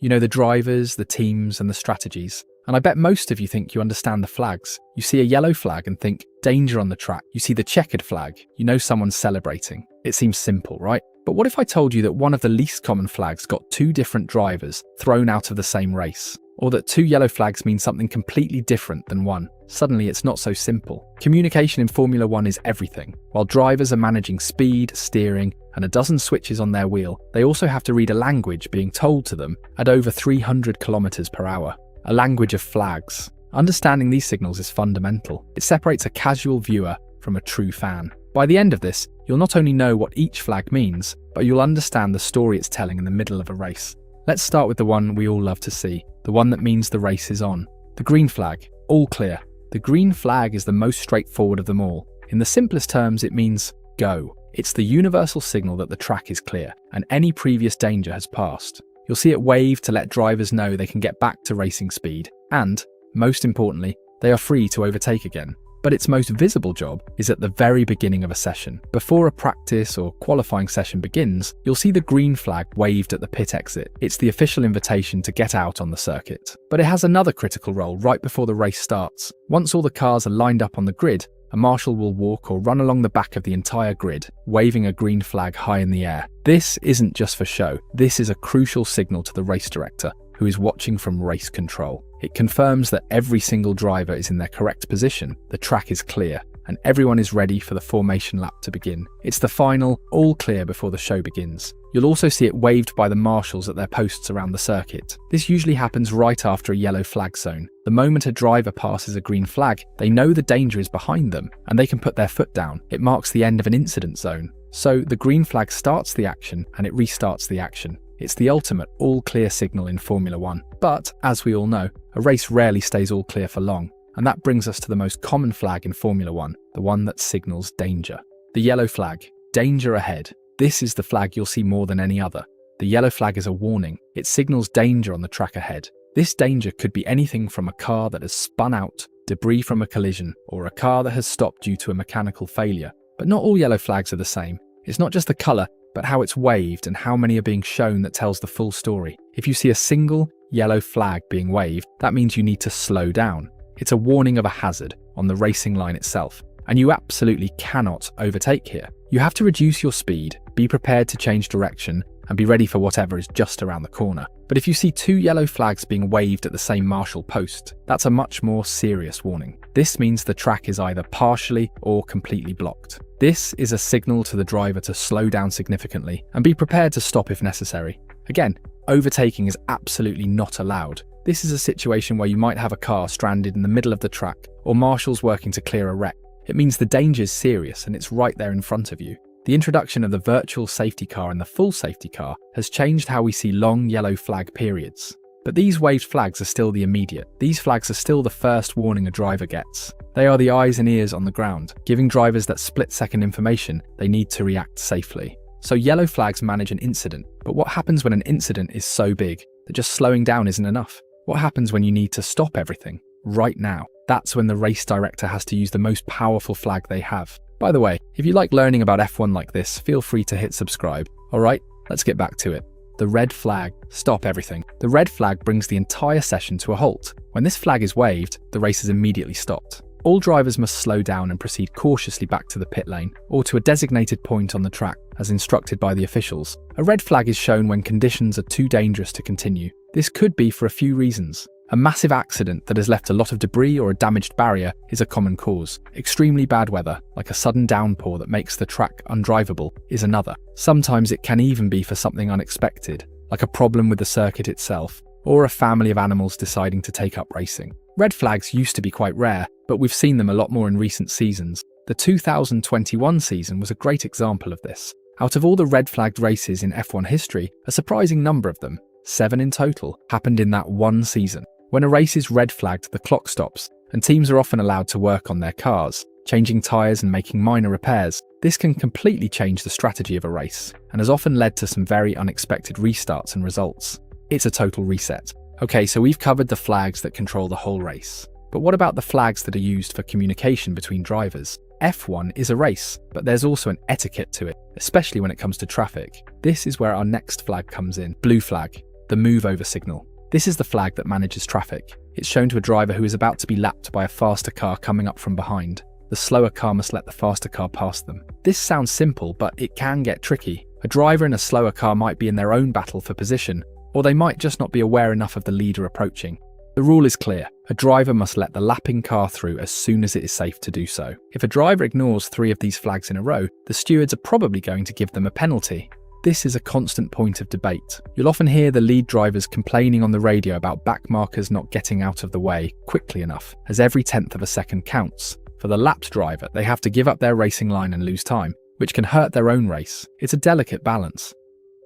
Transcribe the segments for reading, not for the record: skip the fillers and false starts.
You know the drivers, the teams, and the strategies. And I bet most of you think you understand the flags. You see a yellow flag and think, danger on the track. You see the checkered flag, you know someone's celebrating. It seems simple, right? But what if I told you that one of the least common flags got two different drivers thrown out of the same race? Or that two yellow flags mean something completely different than one? Suddenly it's not so simple. Communication in Formula One is everything. While drivers are managing speed, steering, and a dozen switches on their wheel, they also have to read a language being told to them at over 300 kilometers per hour. A language of flags. Understanding these signals is fundamental. It separates a casual viewer from a true fan. By the end of this, you'll not only know what each flag means, but you'll understand the story it's telling in the middle of a race. Let's start with the one we all love to see, the one that means the race is on. The green flag, all clear. The green flag is the most straightforward of them all. In the simplest terms, it means go. It's the universal signal that the track is clear, and any previous danger has passed. You'll see it wave to let drivers know they can get back to racing speed, and, most importantly, they are free to overtake again. But its most visible job is at the very beginning of a session. Before a practice or qualifying session begins, you'll see the green flag waved at the pit exit. It's the official invitation to get out on the circuit. But it has another critical role right before the race starts. Once all the cars are lined up on the grid, a marshal will walk or run along the back of the entire grid, waving a green flag high in the air. This isn't just for show. This is a crucial signal to the race director, who is watching from race control. It confirms that every single driver is in their correct position, the track is clear, and everyone is ready for the formation lap to begin. It's the final, all clear before the show begins. You'll also see it waved by the marshals at their posts around the circuit. This usually happens right after a yellow flag zone. The moment a driver passes a green flag, they know the danger is behind them, and they can put their foot down. It marks the end of an incident zone. So the green flag starts the action, and it restarts the action. It's the ultimate all-clear signal in Formula One. But, as we all know, a race rarely stays all clear for long. And that brings us to the most common flag in Formula One, the one that signals danger. The yellow flag, danger ahead. This is the flag you'll see more than any other. The yellow flag is a warning. It signals danger on the track ahead. This danger could be anything from a car that has spun out, debris from a collision, or a car that has stopped due to a mechanical failure. But not all yellow flags are the same. It's not just the colour, but how it's waved and how many are being shown that tells the full story. If you see a single yellow flag being waved, that means you need to slow down. It's a warning of a hazard on the racing line itself, and you absolutely cannot overtake here. You have to reduce your speed, be prepared to change direction, and be ready for whatever is just around the corner. But if you see two yellow flags being waved at the same marshal post, that's a much more serious warning. This means the track is either partially or completely blocked. This is a signal to the driver to slow down significantly and be prepared to stop if necessary. Again, overtaking is absolutely not allowed. This is a situation where you might have a car stranded in the middle of the track or marshals working to clear a wreck. It means the danger is serious and it's right there in front of you. The introduction of the virtual safety car and the full safety car has changed how we see long yellow flag periods. But these waved flags are still the immediate. These flags are still the first warning a driver gets. They are the eyes and ears on the ground, giving drivers that split-second information they need to react safely. So yellow flags manage an incident, but what happens when an incident is so big that just slowing down isn't enough? What happens when you need to stop everything right now? That's when the race director has to use the most powerful flag they have. By the way, if you like learning about F1 like this, feel free to hit subscribe. Alright, let's get back to it. The red flag, stop everything. The red flag brings the entire session to a halt. When this flag is waved, the race is immediately stopped. All drivers must slow down and proceed cautiously back to the pit lane, or to a designated point on the track, as instructed by the officials. A red flag is shown when conditions are too dangerous to continue. This could be for a few reasons. A massive accident that has left a lot of debris or a damaged barrier is a common cause. Extremely bad weather, like a sudden downpour that makes the track undrivable, is another. Sometimes it can even be for something unexpected, like a problem with the circuit itself, or a family of animals deciding to take up racing. Red flags used to be quite rare, but we've seen them a lot more in recent seasons. The 2021 season was a great example of this. Out of all the red-flagged races in F1 history, a surprising number of them, 7 in total, happened in that one season. When a race is red-flagged, the clock stops, and teams are often allowed to work on their cars, changing tyres and making minor repairs. This can completely change the strategy of a race, and has often led to some very unexpected restarts and results. It's a total reset. Okay, so we've covered the flags that control the whole race. But what about the flags that are used for communication between drivers? F1 is a race, but there's also an etiquette to it, especially when it comes to traffic. This is where our next flag comes in, blue flag. the move over signal. This is the flag that manages traffic. It's shown to a driver who is about to be lapped by a faster car coming up from behind. The slower car must let the faster car pass them. This sounds simple, but it can get tricky. A driver in a slower car might be in their own battle for position, or they might just not be aware enough of the leader approaching. The rule is clear. A driver must let the lapping car through as soon as it is safe to do so. If a driver ignores 3 of these flags in a row, the stewards are probably going to give them a penalty. This is a constant point of debate. You'll often hear the lead drivers complaining on the radio about back markers not getting out of the way quickly enough, as every 1/10 of a second counts. For the lapped driver, they have to give up their racing line and lose time, which can hurt their own race. It's a delicate balance.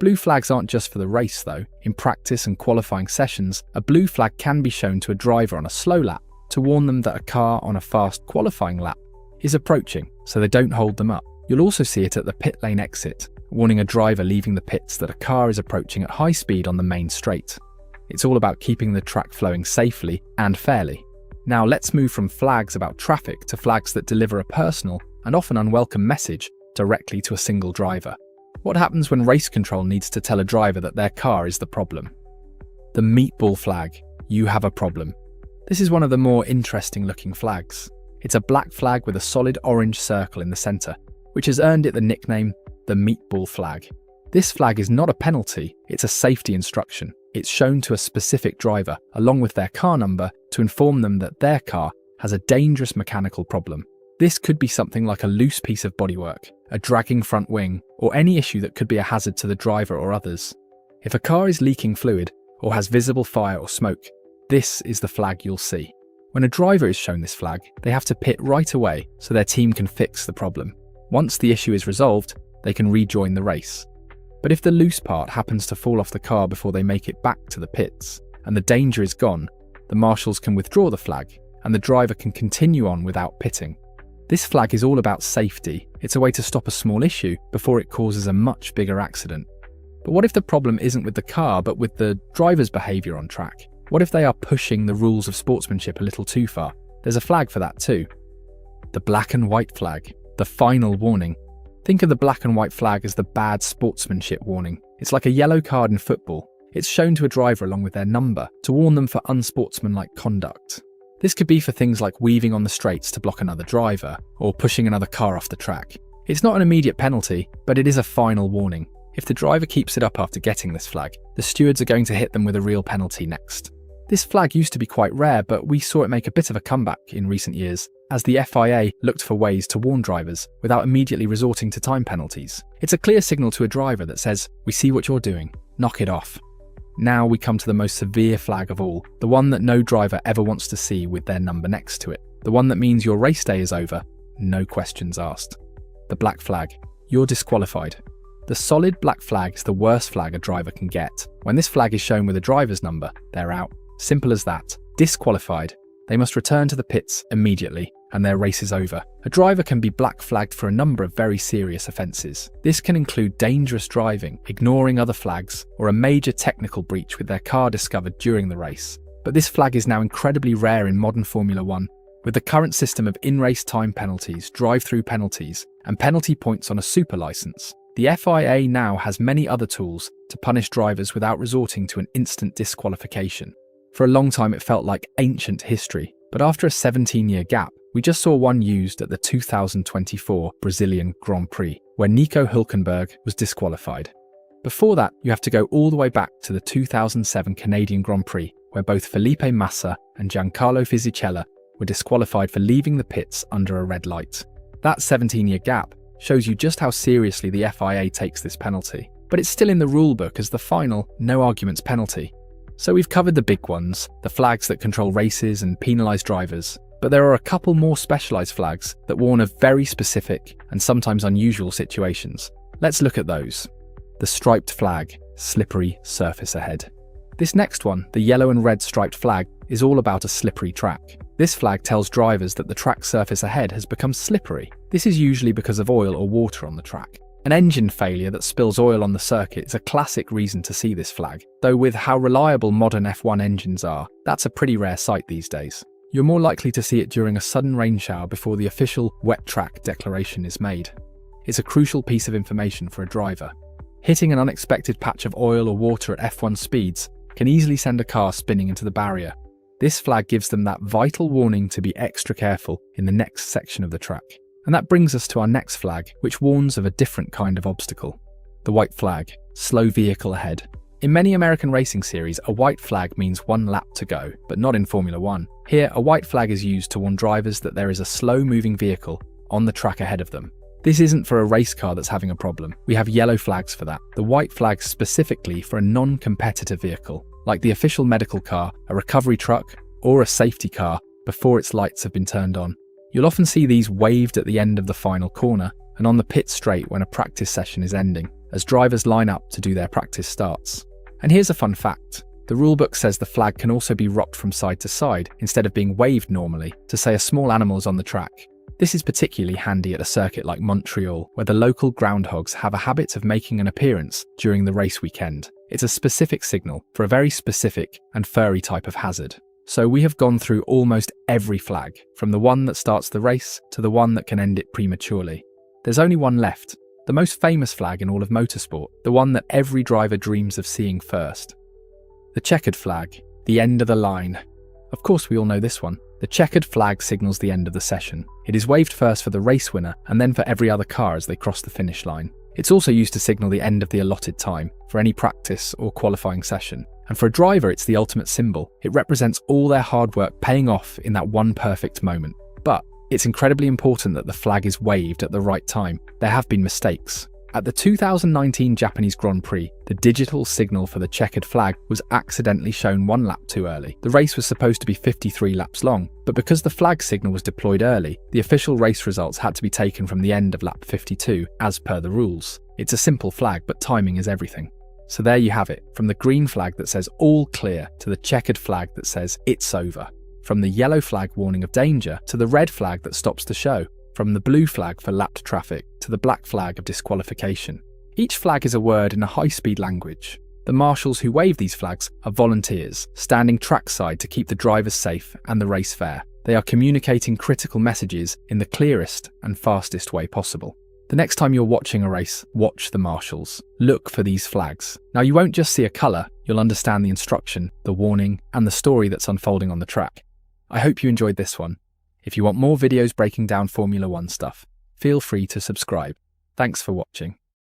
Blue flags aren't just for the race though. In practice and qualifying sessions, a blue flag can be shown to a driver on a slow lap to warn them that a car on a fast qualifying lap is approaching, so they don't hold them up. You'll also see it at the pit lane exit, warning a driver leaving the pits that a car is approaching at high speed on the main straight. It's all about keeping the track flowing safely and fairly. Now let's move from flags about traffic to flags that deliver a personal and often unwelcome message directly to a single driver. What happens when race control needs to tell a driver that their car is the problem? The meatball flag. You have a problem. This is one of the more interesting looking flags. It's a black flag with a solid orange circle in the centre, which has earned it the nickname the meatball flag. This flag is not a penalty, it's a safety instruction. It's shown to a specific driver, along with their car number, to inform them that their car has a dangerous mechanical problem. This could be something like a loose piece of bodywork, a dragging front wing, or any issue that could be a hazard to the driver or others. If a car is leaking fluid, or has visible fire or smoke, this is the flag you'll see. When a driver is shown this flag, they have to pit right away so their team can fix the problem. Once the issue is resolved, they can rejoin the race. But if the loose part happens to fall off the car before they make it back to the pits, and the danger is gone, the marshals can withdraw the flag, and the driver can continue on without pitting. This flag is all about safety. It's a way to stop a small issue before it causes a much bigger accident. But what if the problem isn't with the car, but with the driver's behaviour on track? What if they are pushing the rules of sportsmanship a little too far? There's a flag for that too. The black and white flag, the final warning. Think of the black and white flag as the bad sportsmanship warning. It's like a yellow card in football. It's shown to a driver along with their number to warn them for unsportsmanlike conduct. This could be for things like weaving on the straights to block another driver, or pushing another car off the track. It's not an immediate penalty, but it is a final warning. If the driver keeps it up after getting this flag, the stewards are going to hit them with a real penalty next. This flag used to be quite rare, but we saw it make a bit of a comeback in recent years, as the FIA looked for ways to warn drivers without immediately resorting to time penalties. It's a clear signal to a driver that says, "We see what you're doing, knock it off." Now we come to the most severe flag of all, the one that no driver ever wants to see with their number next to it. The one that means your race day is over, no questions asked. The black flag. You're disqualified. The solid black flag is the worst flag a driver can get. When this flag is shown with a driver's number, they're out. Simple as that. Disqualified. They must return to the pits immediately, and their race is over. A driver can be black flagged for a number of very serious offences. This can include dangerous driving, ignoring other flags, or a major technical breach with their car discovered during the race. But this flag is now incredibly rare in modern Formula 1. With the current system of in-race time penalties, drive-through penalties, and penalty points on a super licence, the FIA now has many other tools to punish drivers without resorting to an instant disqualification. For a long time it felt like ancient history, but after a 17-year gap, we just saw one used at the 2024 Brazilian Grand Prix, where Nico Hülkenberg was disqualified. Before that, you have to go all the way back to the 2007 Canadian Grand Prix, where both Felipe Massa and Giancarlo Fisichella were disqualified for leaving the pits under a red light. That 17-year gap shows you just how seriously the FIA takes this penalty, but it's still in the rulebook as the final, no arguments penalty. So we've covered the big ones, the flags that control races and penalise drivers, but there are a couple more specialised flags that warn of very specific and sometimes unusual situations. Let's look at those. The striped flag, slippery surface ahead. This next one, the yellow and red striped flag, is all about a slippery track. This flag tells drivers that the track surface ahead has become slippery. This is usually because of oil or water on the track. An engine failure that spills oil on the circuit is a classic reason to see this flag, though with how reliable modern F1 engines are, that's a pretty rare sight these days. You're more likely to see it during a sudden rain shower before the official wet track declaration is made. It's a crucial piece of information for a driver. Hitting an unexpected patch of oil or water at F1 speeds can easily send a car spinning into the barrier. This flag gives them that vital warning to be extra careful in the next section of the track. And that brings us to our next flag, which warns of a different kind of obstacle. The white flag, slow vehicle ahead. In many American racing series, a white flag means 1 lap to go, but not in Formula 1. Here, a white flag is used to warn drivers that there is a slow-moving vehicle on the track ahead of them. This isn't for a race car that's having a problem. We have yellow flags for that. The white flags specifically for a non-competitive vehicle, like the official medical car, a recovery truck, or a safety car before its lights have been turned on. You'll often see these waved at the end of the final corner and on the pit straight when a practice session is ending, as drivers line up to do their practice starts. And here's a fun fact. The rulebook says the flag can also be rocked from side to side instead of being waved normally to say a small animal is on the track. This is particularly handy at a circuit like Montreal, where the local groundhogs have a habit of making an appearance during the race weekend. It's a specific signal for a very specific and furry type of hazard. So we have gone through almost every flag, from the one that starts the race to the one that can end it prematurely. There's only one left, the most famous flag in all of motorsport, the one that every driver dreams of seeing first. The checkered flag, the end of the line. Of course we all know this one. The checkered flag signals the end of the session. It is waved first for the race winner and then for every other car as they cross the finish line. It's also used to signal the end of the allotted time for any practice or qualifying session. And for a driver, it's the ultimate symbol. It represents all their hard work paying off in that one perfect moment. But it's incredibly important that the flag is waved at the right time. There have been mistakes. At the 2019 Japanese Grand Prix, the digital signal for the checkered flag was accidentally shown 1 lap too early. The race was supposed to be 53 laps long, but because the flag signal was deployed early, the official race results had to be taken from the end of lap 52, as per the rules. It's a simple flag, but timing is everything. So there you have it, from the green flag that says all clear to the checkered flag that says it's over. From the yellow flag warning of danger to the red flag that stops the show. From the blue flag for lapped traffic to the black flag of disqualification. Each flag is a word in a high-speed language. The marshals who wave these flags are volunteers, standing trackside to keep the drivers safe and the race fair. They are communicating critical messages in the clearest and fastest way possible. The next time you're watching a race, watch the marshals. Look for these flags. Now you won't just see a colour, you'll understand the instruction, the warning, and the story that's unfolding on the track. I hope you enjoyed this one. If you want more videos breaking down Formula 1 stuff, feel free to subscribe. Thanks for watching.